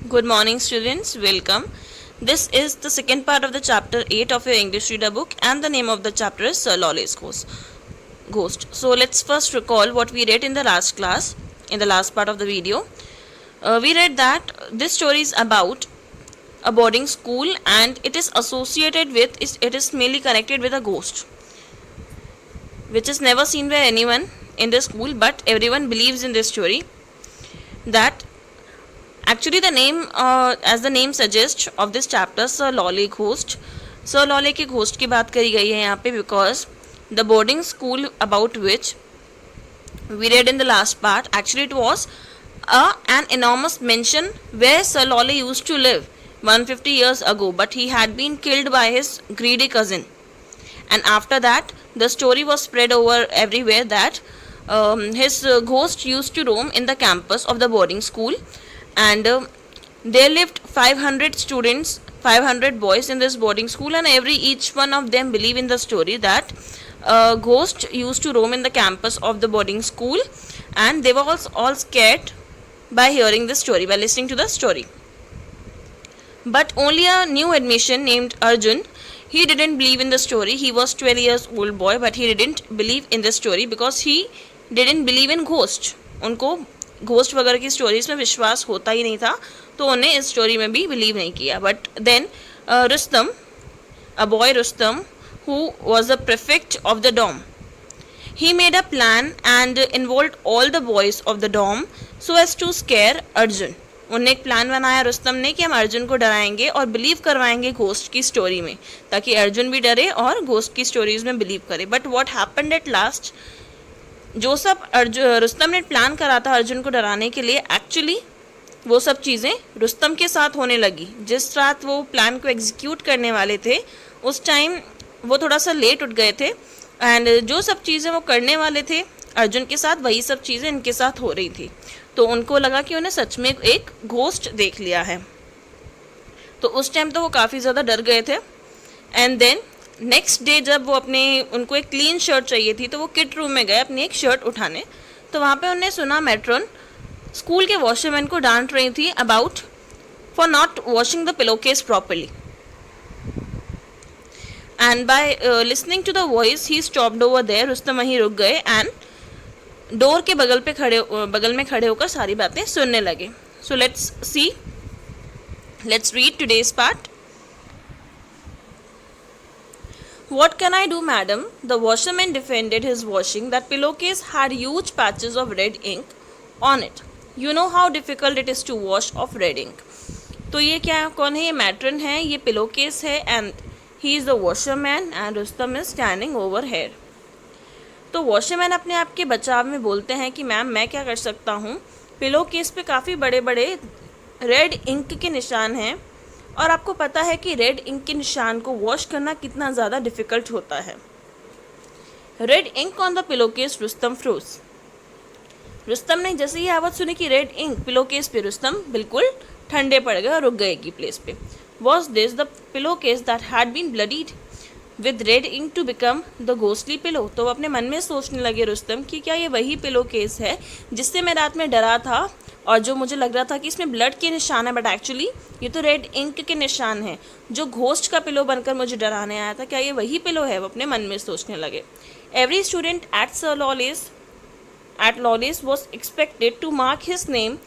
Good morning, students. Welcome. This is the second part of the chapter 8 of your English reader book, and the name of the chapter is Sir Lolly's Ghost. So, let's first recall what we read in the last class, in the last part of the video. We read that this story is about a boarding school and it is associated with, it is mainly connected with a ghost, which is never seen by anyone in the school, but everyone believes in this story. That actually the name, as the name suggests of this chapter, Sir Lolly Ghost. Sir Lolly के ghost की बात करी गई है यहाँ पे because the boarding school about which we read in the last part, actually it was an enormous mansion where Sir Lolly used to live 150 years ago, but he had been killed by his greedy cousin. And after that, the story was spread over everywhere that his ghost used to roam in the campus of the boarding school, and there lived 500 students, 500 boys in this boarding school, and each one of them believe in the story that ghost used to roam in the campus of the boarding school, and they were all scared by hearing this story, by listening to the story. But only a new admission named Arjun, he didn't believe in the story. He was 12 years old boy, but he didn't believe in the story because he didn't believe in ghost. उनको ghost वगैरह की stories में विश्वास होता ही नहीं था, तो उन्हें इस स्टोरी में भी बिलीव नहीं किया. But then Rustam, a boy Rustam, who was the prefect of the dorm, he made a plan and involved all the boys of the dorm so as to scare Arjun. उन्होंने एक प्लान बनाया रुस्तम ने कि हम अर्जुन को डराएंगे और बिलीव करवाएंगे घोस्ट की स्टोरी में, ताकि अर्जुन भी डरे और घोस्ट की स्टोरीज में बिलीव करे. But what happened at last, जो सब रुस्तम ने प्लान करा था अर्जुन को डराने के लिए, एक्चुअली वो सब चीज़ें रुस्तम के साथ होने लगी. जिस रात वो प्लान को एग्जीक्यूट करने वाले थे उस टाइम वो थोड़ा सा लेट उठ गए थे, एंड जो सब चीज़ें वो करने वाले थे अर्जुन के साथ, वही सब चीज़ें इनके साथ हो रही थी. तो उनको लगा कि उन्हें सच में एक घोस्ट देख लिया है. तो उस टाइम तो वो काफ़ी ज़्यादा डर गए थे. एंड देन नेक्स्ट डे जब वो उनको एक क्लीन शर्ट चाहिए थी, तो वो किट रूम में गए अपनी एक शर्ट उठाने. तो वहाँ पे उन्हें सुना मैट्रॉन स्कूल के वॉशरमैन को डांट रही थी about for not washing the pillow case properly. And by listening to the voice he stopped over there. Rustam वहीं रुक गए एंड डोर के बगल में खड़े होकर सारी बातें सुनने लगे. So let's read today's part. What can I do, madam? The washerman defended his washing. That pillowcase had huge patches of red ink on it. You know how difficult it is to wash off red ink. तो ये क्या, कौन है? ये matron है, ये pillowcase है, and he is the washerman and Rustam is standing over here. तो वॉशरमैन अपने आप के बचाव में बोलते हैं कि मैम मैं क्या कर सकता हूँ, पिलोकेस पे काफ़ी बड़े बड़े रेड इंक के निशान हैं, और आपको पता है कि रेड इंक के निशान को वॉश करना कितना ज़्यादा डिफ़िकल्ट होता है. Red ink on the pillowcase, Rustam froze. Rustam ने जैसे ही आवाज़ सुनी कि रेड इंक पिलोकेस पे, रुस्तम बिल्कुल ठंडे पड़ गए और रुक गए की प्लेस पे. Was this the pillowcase that had been bloodied with red ink to become the ghostly pillow. तो अपने मन में सोचने लगे रुस्तम कि क्या ये वही पिलो केस है जिससे मैं रात में डरा था और जो मुझे लग रहा था कि इसमें ब्लड के निशान है, बट एक्चुअली ये तो रेड इंक के निशान हैं जो घोस्ट का पिलो बनकर मुझे डराने आया था. क्या ये वही पिलो है? वो अपने मन में सोचने लगे. Every student at sir Lawley's was expected to mark his name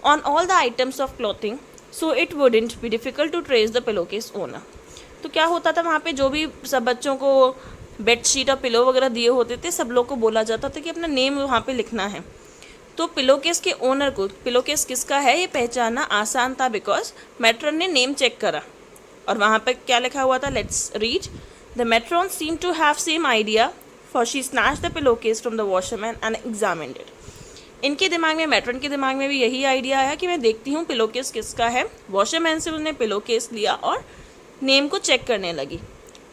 on all the items of clothing so it wouldn't be difficult to trace the pillow case owner. तो क्या होता था, वहाँ पे जो भी सब बच्चों को बेडशीट और पिलो वगैरह दिए होते थे, सब लोग को बोला जाता था कि अपना नेम वहाँ पे लिखना है. तो पिलोकेस के ओनर को पिलोकेस किसका है ये पहचानना आसान था, बिकॉज मैट्रॉन ने नेम चेक करा और वहाँ पे क्या लिखा हुआ था. Let's read. The matron seem to have same idea for she snatched the pillowcase from the washerman and examined it. इनके दिमाग में, मैट्रॉन के दिमाग में भी यही आइडिया आया कि मैं देखती हूँ पिलोकेस किसका है. वॉशरमैन से उन्होंने पिलोकेस लिया और नेम को चेक करने लगी.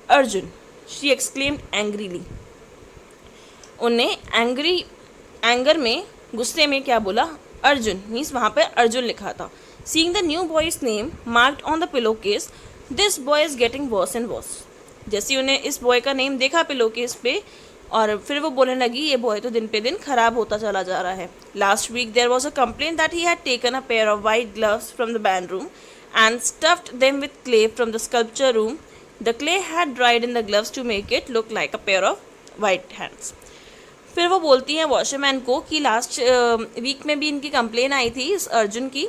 Arjun, she exclaimed angrily. उन्हें एंगर में, गुस्से में क्या बोला? अर्जुन. मीन्स वहाँ पर अर्जुन लिखा था. Seeing the new boy's name marked on the pillow case, this boy is getting worse and worse. जैसे उन्हें इस बॉय का नेम देखा पिलो केस पे और फिर वो बोलने लगी ये बॉय तो दिन पे दिन खराब होता चला जा रहा है. Last week there was a complaint that he had taken a pair of white gloves from the band room and stuffed them with clay from the sculpture room. The clay had dried in the gloves to make it look like a pair of white hands. फिर वो बोलती हैं washerman को कि last week में भी इनकी complain आई थी इस अर्जुन की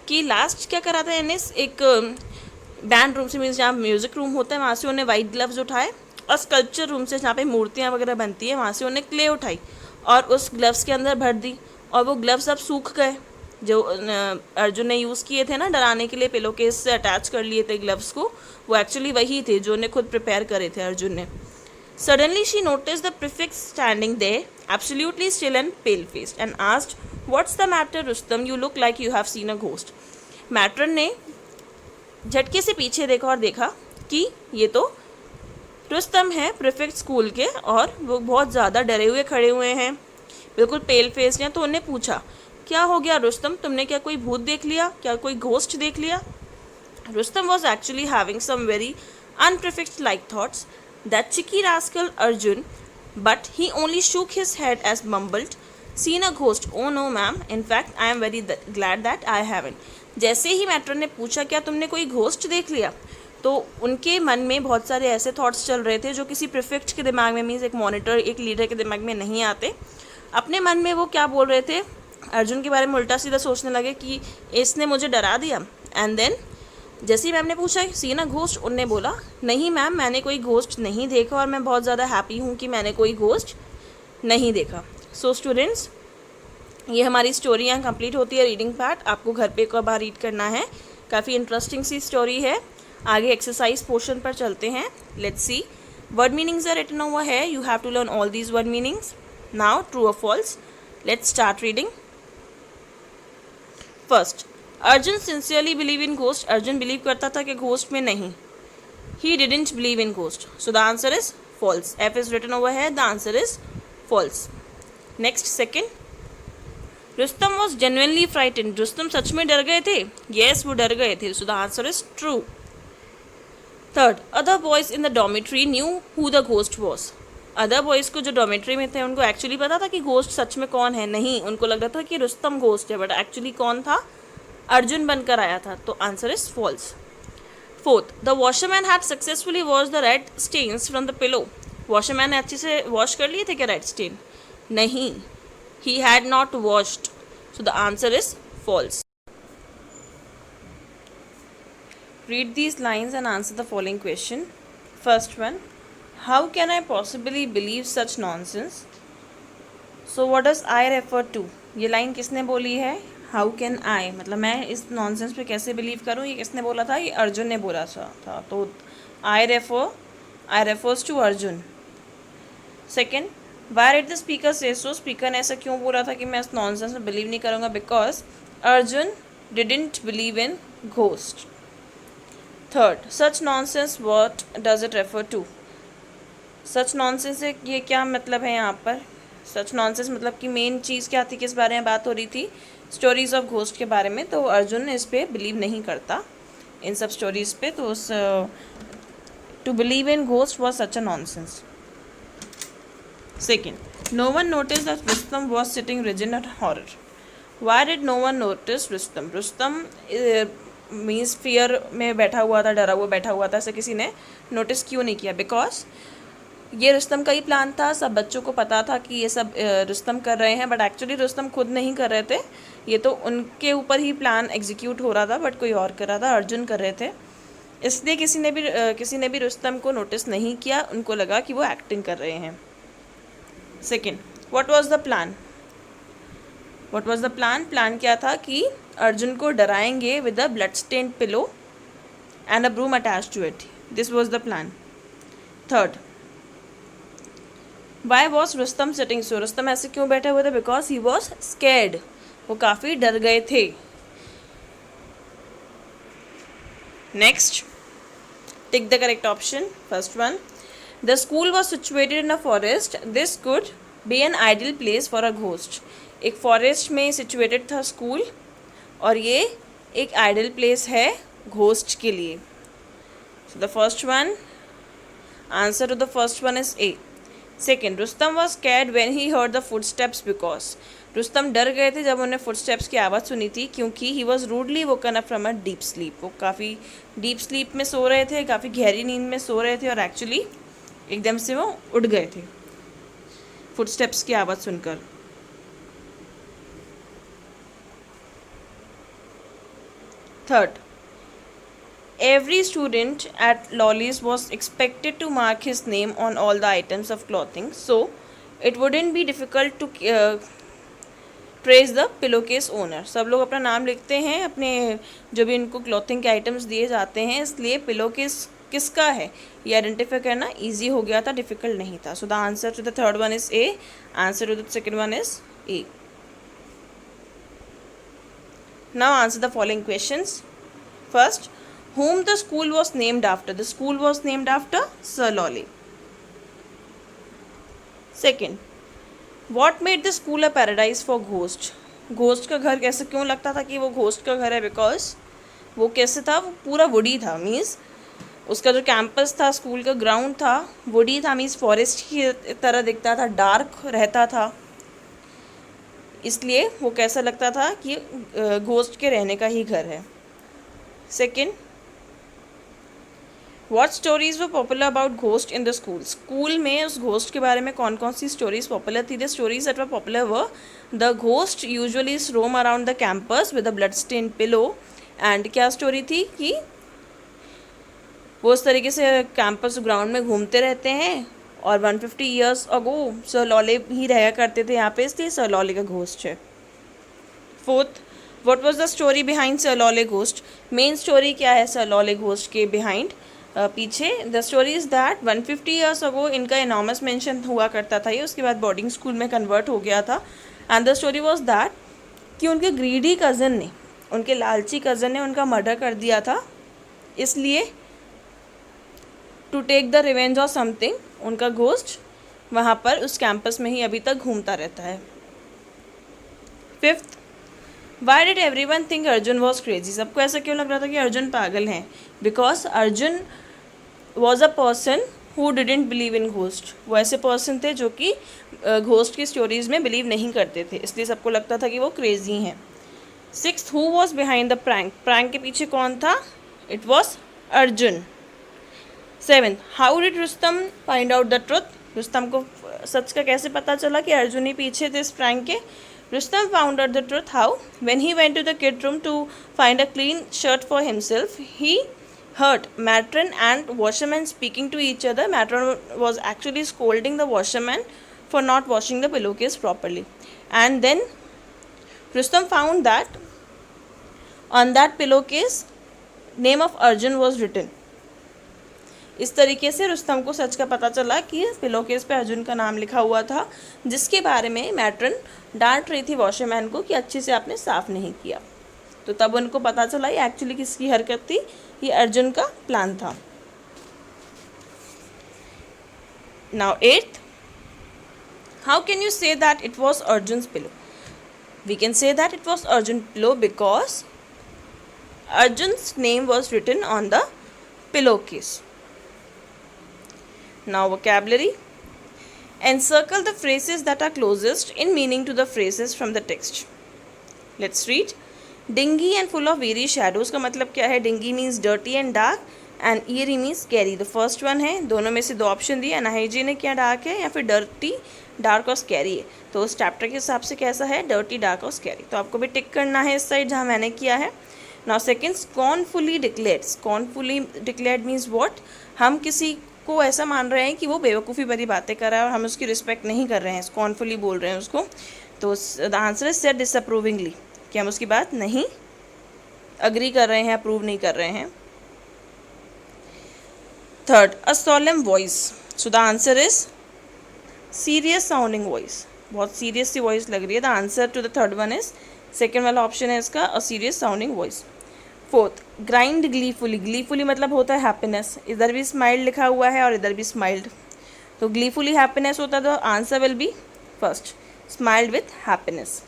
कि लास्ट क्या करा था इन्हें एक बैंड रूम से, मीन्स जहाँ म्यूज़िक रूम होता है वहाँ से उन्हें वाइट ग्लव्स उठाए, और स्कल्पचर रूम से जहाँ पे मूर्तियाँ वगैरह बनती हैं वहाँ से उन्हें क्ले उठाई और उस ग्लव्स के अंदर भर दी, और वो ग्लव्स अब सूख गए जो अर्जुन ने यूज़ किए थे ना डराने के लिए, पिलो केस से अटैच कर लिए थे ग्लव्स को, वो एक्चुअली वही थे जो उन्हें खुद प्रिपेयर करे थे अर्जुन ने. Suddenly she noticed the prefect standing there, absolutely still and pale-faced, and asked, "What's the matter, Rustam? You look like you have seen a ghost." Matron ने झटके से पीछे देखा और देखा कि ये तो रुस्तम है प्रीफेक्ट स्कूल के, और वो बहुत ज़्यादा डरे हुए खड़े हुए हैं, बिल्कुल पेल फेस्ड हैं. तो उन्हें पूछा, क्या हो गया रुस्तम, तुमने क्या कोई भूत देख लिया, क्या कोई घोस्ट देख लिया? Rustam was actually having some very unprefect like thoughts. That cheeky rascal Arjun, but he only shook his head as mumbled, "Seen a ghost? Oh no, ma'am. In fact, I am very glad that I haven't." जैसे ही matron ने पूछा क्या तुमने कोई ghost देख लिया, तो उनके मन में बहुत सारे ऐसे थॉट्स चल रहे थे जो किसी प्रीफेक्ट के दिमाग में, मीन्स एक मॉनिटर, एक लीडर के दिमाग में नहीं आते. अपने मन में वो क्या बोल रहे थे, अर्जुन के बारे में उल्टा सीधा सोचने लगे कि इसने मुझे डरा दिया. एंड देन जैसे ही मैम ने पूछा सीन अ घोस्ट, उनने बोला नहीं मैम, मैंने कोई घोस्ट नहीं देखा और मैं बहुत ज़्यादा हैप्पी हूँ कि मैंने कोई घोस्ट नहीं देखा. सो स्टूडेंट्स, ये हमारी स्टोरी यहाँ कंप्लीट होती है. रीडिंग पार्ट आपको घर पे एक बार रीड करना है, काफ़ी इंटरेस्टिंग सी स्टोरी है. आगे एक्सरसाइज पोर्शन पर चलते हैं. Let's see. Word meanings are written over है. You have to learn all these word meanings. Now true और false. Let's start reading. First, Arjun sincerely believe in ghost. Arjun believe करता था कि घोस्ट में नहीं. He didn't believe in ghost. So the answer is false. F is written over है. The answer is false. Next, second, Rustam was genuinely frightened. Rustam सच में डर गए थे. येस, वो डर गए थे. सो the answer is true. Third, other boys in the dormitory knew who the ghost was. Other boys को जो डॉमेट्री में थे उनको एक्चुअली पता था कि घोस्ट सच में कौन है. नहीं, उनको लग रहा था कि रुस्तम घोस्ट है, बट एक्चुअली कौन था, अर्जुन बनकर आया था. तो answer is false. Fourth, the washerman had successfully wash the red stains from the pillow. Washerman ने अच्छे से वॉश कर लिए थे क्या रेड स्टेन? नहीं, he had not washed. So the answer is false. Read these lines and answer the following question. First one, how can I possibly believe such nonsense? So what does I refer to? ये line किसने बोली है? How can आई, मतलब मैं इस nonsense पे कैसे believe करूँ, ये किसने बोला था? ये अर्जुन ने बोला था. तो I refers to Arjun. Second, why did the speaker say so? Speaker ने ऐसा क्यों बोला था कि मैं इस नॉनसेंस में बिलीव नहीं करूँगा? Because Arjun didn't believe in ghost. Third, such nonsense, what does it refer to? Such nonsense से ये क्या मतलब है यहाँ पर? सच नॉनसेंस मतलब कि मेन चीज़ क्या थी, किस बारे में बात हो रही थी? स्टोरीज ऑफ घोस्ट के बारे में. तो अर्जुन इस पे बिलीव नहीं करता, इन सब स्टोरीज पे. तो to believe in ghost was such a nonsense. Second, no one notice that Rustam was sitting rigid at horror. Why did no one notice Rustam? Rustam means fear में बैठा हुआ था, डरा हुआ बैठा हुआ था, ऐसे किसी ने नोटिस क्यों नहीं किया? बिकॉज ये रुस्तम का ही प्लान था. सब बच्चों को पता था कि ये सब रुस्तम कर रहे हैं, बट एक्चुअली रुस्तम खुद नहीं कर रहे थे. ये तो उनके ऊपर ही प्लान एग्जीक्यूट हो रहा था, बट कोई और कर रहा था, अर्जुन कर रहे थे. इसलिए किसी ने भी रुस्तम को नोटिस नहीं किया. उनको लगा कि वो एक्टिंग कर रहे हैं. Second, what was the plan? Plan क्या था कि अर्जुन को डराएंगे with a blood stained pillow and a broom attached to it. This was the plan. Third, why was Rustam sitting so? Rustam ऐसे क्यों बैठे हुए थे? Because he was scared. वो काफ़ी डर गए थे. Next, tick the correct option. First one, the school was situated in a forest. This could be an ideal place for a ghost. एक फॉरेस्ट में सिचुएटेड था स्कूल, और ये एक आइडियल प्लेस है घोस्ट के लिए. So the first one, answer to the first one is A. Second, Rustam was scared when he heard the footsteps because Rustam डर गए थे जब उन्हें फुटस्टेप्स की आवाज़ सुनी थी, क्योंकि he was rudely woken up from a deep sleep. वो काफ़ी डीप स्लीप में सो रहे थे, काफ़ी गहरी नींद में सो रहे थे और एक्चुअली एकदम से वो उठ गए थे फुटस्टेप्स की आवाज़ सुनकर। Third, every student at Lolly's was expected to mark his name on all the items of clothing, so it wouldn't be difficult to trace the pillowcase owner. सब लोग अपना नाम लिखते हैं अपने जो भी इनको क्लॉथिंग के आइटम्स दिए जाते हैं, इसलिए पिलोकेस किसका है ये आइडेंटिफाई करना ईजी हो गया था, डिफिकल्ट नहीं था. So the answer to the third one is A, answer to the second one is A. Now answer the following questions. First, whom the school was named after? The school was named after Sir Lolly. Second, what made the school a paradise for ghosts? Ghost का घर कैसे क्यों लगता था कि वो ghost का घर है? बिकॉज वो कैसे था, वो पूरा वुडी था. मीन्स उसका जो कैंपस था, स्कूल का ग्राउंड था, वुडी था. मीन्स फॉरेस्ट की तरह दिखता था, डार्क रहता था, इसलिए वो कैसा लगता था कि घोस्ट के रहने का ही घर है. Second, what stories were popular about ghost in the school? School में उस घोस्ट के बारे में कौन कौन सी स्टोरीज पॉपुलर थी? The stories that were popular were the ghost usually roam around the campus with a blood stain pillow. And क्या स्टोरी थी कि वो उस तरीके से कैंपस ग्राउंड में घूमते रहते हैं और 150 ईयर्स अगो सर लॉले ही रहा करते थे यहाँ पे, इसलिए सर लॉले का घोस्ट है. Fourth, what was the story behind sir Lawley ghost? Main story क्या है सर लॉले घोस्ट के बिहाइंड, पीछे? The story is that 150 years ago इनका इनॉर्मस मेंशन हुआ करता था ये, उसके बाद बोर्डिंग स्कूल में कन्वर्ट हो गया था. And the story was that कि उनके ग्रीडी कज़न ने, उनके लालची कज़न ने उनका मर्डर कर दिया था, इसलिए टू टेक द रिवेंज और समथिंग उनका घोस्ट वहाँ पर उस कैंपस में ही अभी तक घूमता रहता है. Fifth, why did every one think Arjun was crazy? सबको ऐसा क्यों लग रहा था कि अर्जुन पागल हैं? Because Arjun was a person who didn't believe in ghost. वो ऐसे पर्सन थे जो कि घोस्ट की स्टोरीज में बिलीव नहीं करते थे, इसलिए सबको लगता था कि वो क्रेजी हैं. Sixth, who was behind the prank? Prank के पीछे कौन था? It was Arjun. Seventh, how did Rustam find out the truth? Rustam को सच का कैसे पता चला कि अर्जुन ही पीछे थे इस प्रैंक के? Rustam found out the truth how? When he went to the kid room to find a clean shirt for himself, he heard matron and washerman speaking to each other. Matron was actually scolding the washerman for not washing the pillowcase properly. And then Rustam found that on that pillowcase name of Arjun was written. इस तरीके से रुस्तम को सच का पता चला कि पिलोकेस पे अर्जुन का नाम लिखा हुआ था, जिसके बारे में मैट्रन डांट रही थी वॉशरमैन को कि अच्छे से आपने साफ नहीं किया. तो तब उनको पता चला ये एक्चुअली किसकी हरकत थी, ये अर्जुन का प्लान था. Now eighth, how can you say that it was Arjun's pillow? We can say that it was Arjun pillow because Arjun's name was written on the pillowcase. Now vocabulary. Encircle the phrases that are closest in meaning to the phrases from the text. Let's read. Dingy and full of eerie shadows का मतलब क्या है? Dingy means dirty and dark and eerie means scary. The first one है, दोनों में से दो option दिए, अनहाइजीनिक या डार्क है या फिर डर्टी, डार्क और स्कैरी है. तो उस चैप्टर के हिसाब से कैसा है? डर्टी, डार्क और स्कैरी. तो आपको भी टिक करना है इस साइड जहाँ मैंने किया है. Now second, scornfully declared. Scornfully declared means what? हम किसी को ऐसा मान रहे हैं कि वो बेवकूफ़ी भरी बातें कर रहा है और हम उसकी रिस्पेक्ट नहीं कर रहे हैं, स्कॉर्नफुली बोल रहे हैं उसको. तो द आंसर इज सेड डिसअप्रूविंगली, कि हम उसकी बात नहीं अग्री कर रहे हैं, अप्रूव नहीं कर रहे हैं. Third, a solemn voice. So the answer is serious sounding voice. बहुत सीरियस सी वॉइस लग रही है. The answer to the third one is second वाला ऑप्शन है इसका, a serious sounding voice. Fourth, grinned gleefully. Gleefully मतलब होता है हैप्पीनेस. इधर भी स्माइल्ड लिखा हुआ है और इधर भी स्माइल्ड, तो ग्लीफुली हैप्पीनेस होता है. तो answer will be first, smiled with happiness.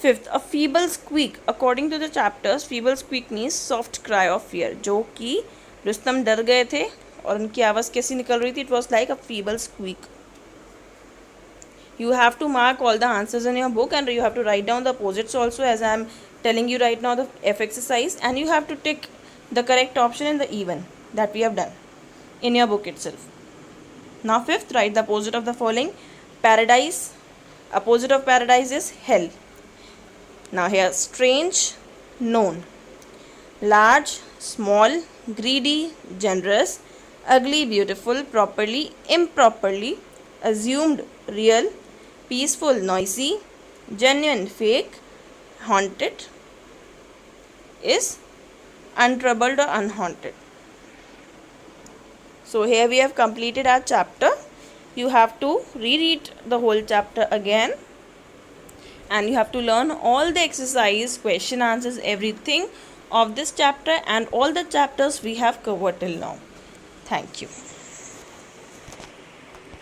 Fifth, a feeble squeak. According to the chapters, feeble squeak means soft cry of fear, जो कि रुस्तम डर गए थे और उनकी आवाज़ कैसी निकल रही थी? It was like a feeble squeak. You have to mark all the answers in your book, and you have to write down the opposites also, as I am telling you right now the F exercise, and you have to tick the correct option in the even that we have done in your book itself. Now fifth, write the opposite of the following. Paradise, opposite of paradise is hell. Now here, strange, known. Large, small, greedy, generous, ugly, beautiful, properly, improperly, assumed, real, peaceful, noisy, genuine, fake, haunted is untroubled or unhaunted. So here we have completed our chapter. You have to reread the whole chapter again, and you have to learn all the exercise, question answers, everything of this chapter and all the chapters we have covered till now. Thank you.